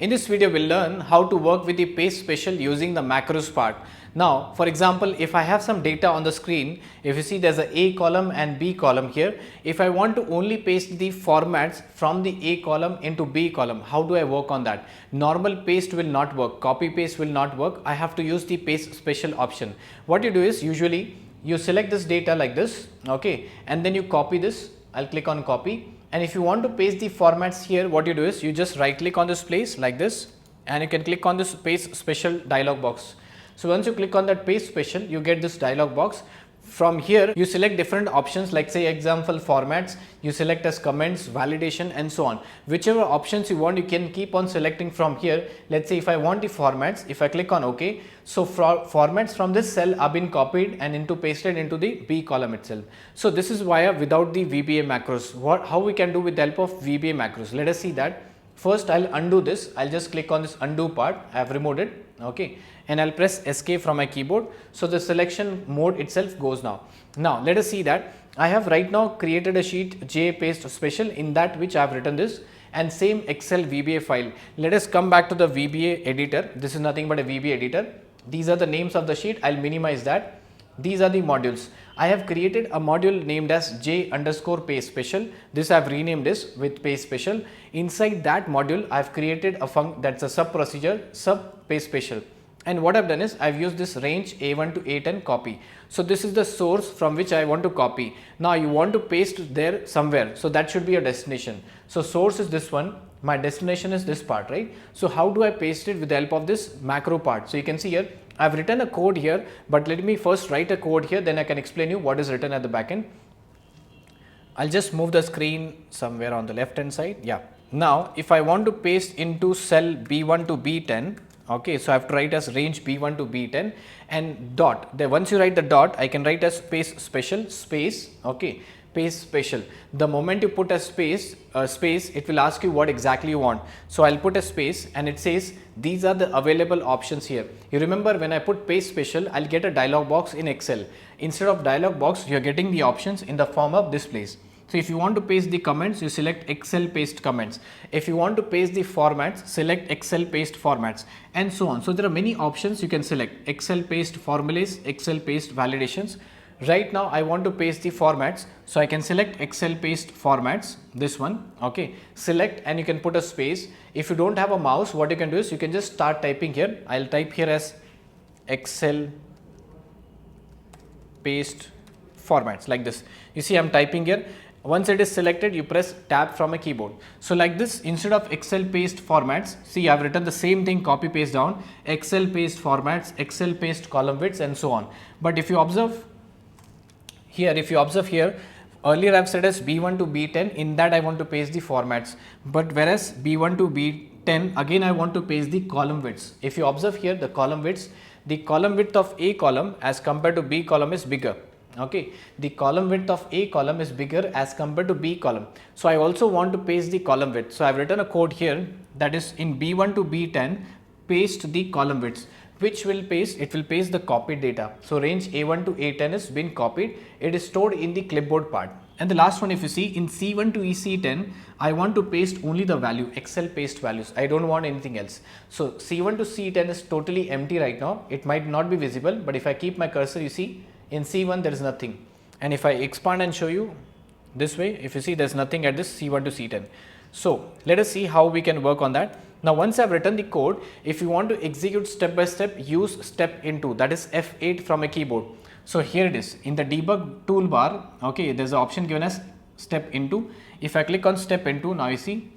In this video, we'll learn how to work with the paste special using the macros part. Now, for example, if I have some data on the screen, if you see there's a A column and B column here, if I want to only paste the formats from the A column into B column, how do I work on that? Normal paste will not work, copy paste will not work. I have to use the paste special option. What you do is usually you select this data like this, okay, and then you copy this. I'll click on copy. And if you want to paste the formats here, what you do is you just right click on this place like this, and you can click on this paste special dialog box. So once you click on that paste special, you get this dialog box. From here, you select different options like say example formats, you select as comments, validation and so on. Whichever options you want, you can keep on selecting from here. Let's say if I want the formats, if I click on OK, so formats from this cell are been copied and pasted into the B column itself. So this is via without the VBA macros. How we can do with the help of VBA macros? Let us see that. First, I'll undo this. I'll just click on this undo part. I have removed it. Okay. And I'll press escape from my keyboard. So the selection mode itself goes now. Now let us see that I have right now created a sheet J paste special in that which I have written this and same Excel VBA file. Let us come back to the VBA editor. This is nothing but a VBA editor. These are the names of the sheet. I'll minimize that. These are the modules. I have created a module named as J_paste special. This I have renamed this with paste special. Inside that module, I have created a function that's a sub procedure sub paste special. And what I have done is I have used this range A1 to A10 copy. So this is the source from which I want to copy. Now you want to paste there somewhere. So that should be a destination. So source is this one. My destination is this part, right? So how do I paste it with the help of this macro part? So you can see here, I have written a code here, but let me first write a code here, then I can explain you what is written at the back end. I'll just move the screen somewhere on the left hand side. Yeah. Now if I want to paste into cell B1 to B10, okay, so I have to write as range B1 to B10 and dot. Then once you write the dot, I can write as paste special space, okay, paste special. The moment you put a space, it will ask you what exactly you want. So I'll put a space and it says these are the available options here. You remember when I put paste special, I'll get a dialog box in Excel. Instead of dialog box, you're getting the options in the form of this place. So if you want to paste the comments, you select Excel paste comments. If you want to paste the formats, select Excel paste formats and so on. So there are many options you can select. Excel paste formulas, Excel paste validations. Right now I want to paste the formats. So I can select Excel paste formats, this one, okay. Select and you can put a space. If you don't have a mouse, what you can do is you can just start typing here. I'll type here as Excel paste formats like this. You see I'm typing here. Once it is selected, you press tab from a keyboard. So like this, instead of Excel paste formats, see I have written the same thing, copy paste down, Excel paste formats, Excel paste column widths and so on. But if you observe here, earlier I have said as B1 to B10, in that I want to paste the formats. But whereas B1 to B10, again I want to paste the column widths. If you observe here the column widths, the column width of A column as compared to B column is bigger. Okay, the column width of A column is bigger as compared to B column. So I also want to paste the column width. So I have written a code here that is in B1 to B10, paste the column widths, which will paste, it will paste the copied data. So range A1 to A10 is been copied. It is stored in the clipboard part. And the last one, if you see in C1 to EC10, I want to paste only the value, Excel paste values. I don't want anything else. So C1 to C10 is totally empty right now. It might not be visible, but if I keep my cursor, you see in C1 there is nothing, and if I expand and show you this way, if you see there is nothing at this C1 to C10. So let us see how we can work on that. Now once I have written the code, if you want to execute step by step, use step into, that is F8 from a keyboard. So here it is in the debug toolbar, okay, there is an option given as step into. If I click on step into, now you see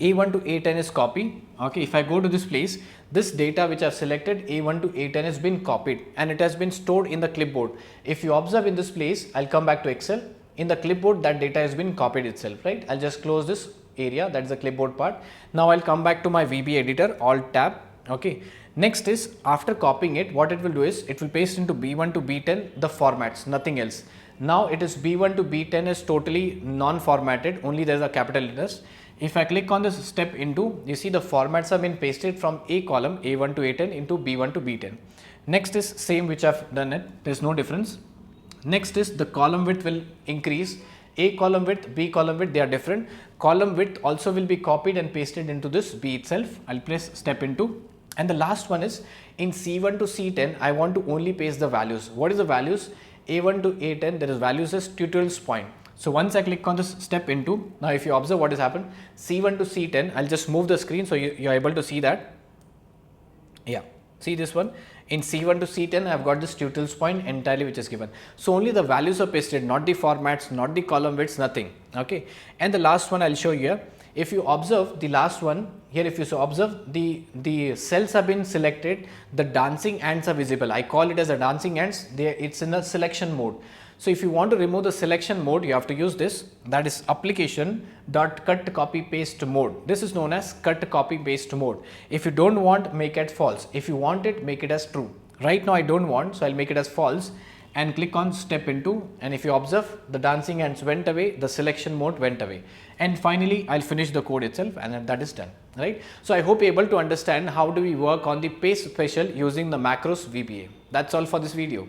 A1 to A10 is copy. Okay, if I go to this place, this data which I have selected A1 to A10 has been copied and it has been stored in the clipboard. If you observe in this place, I'll come back to Excel. In the clipboard, that data has been copied itself, right? I'll just close this area, that is the clipboard part. Now I'll come back to my VBA editor, Alt tab. Okay. Next is after copying it, what it will do is it will paste into B1 to B10 the formats, nothing else. Now it is B1 to B10 is totally non-formatted, only there is a capital letters. If I click on this step into, you see the formats have been pasted from A column A1 to A10 into B1 to B10. Next is same which I have done it, there is no difference. Next is the column width will increase. A column width, B column width, they are different. column width also will be copied and pasted into this B itself. I'll press step into. And the last one is in C1 to C10, I want to only paste the values. What is the values? A1 to A10, there is values as tutorials point. So once I click on this step into, now if you observe what has happened, C1 to C10, I'll just move the screen so you're able to see that. Yeah, see this one. In C1 to C10, I've got this tutorials point entirely which is given. So only the values are pasted, not the formats, not the column widths, nothing. Okay. And the last one I'll show you here. If you observe the last one here, if you observe the cells have been selected, the dancing ants are visible. I call it as a dancing ants. It's in a selection mode. So if you want to remove the selection mode, you have to use this, that is application dot cut copy paste mode. This is known as cut copy paste mode. If you don't want, make it false. If you want it, make it as true. Right now I don't want, so I'll make it as false and click on step into, and if you observe, the dancing ants went away, the selection mode went away, and finally I'll finish the code itself, and that is done, right? So I hope you're able to understand how do we work on the paste special using the macros VBA. That's all for this video.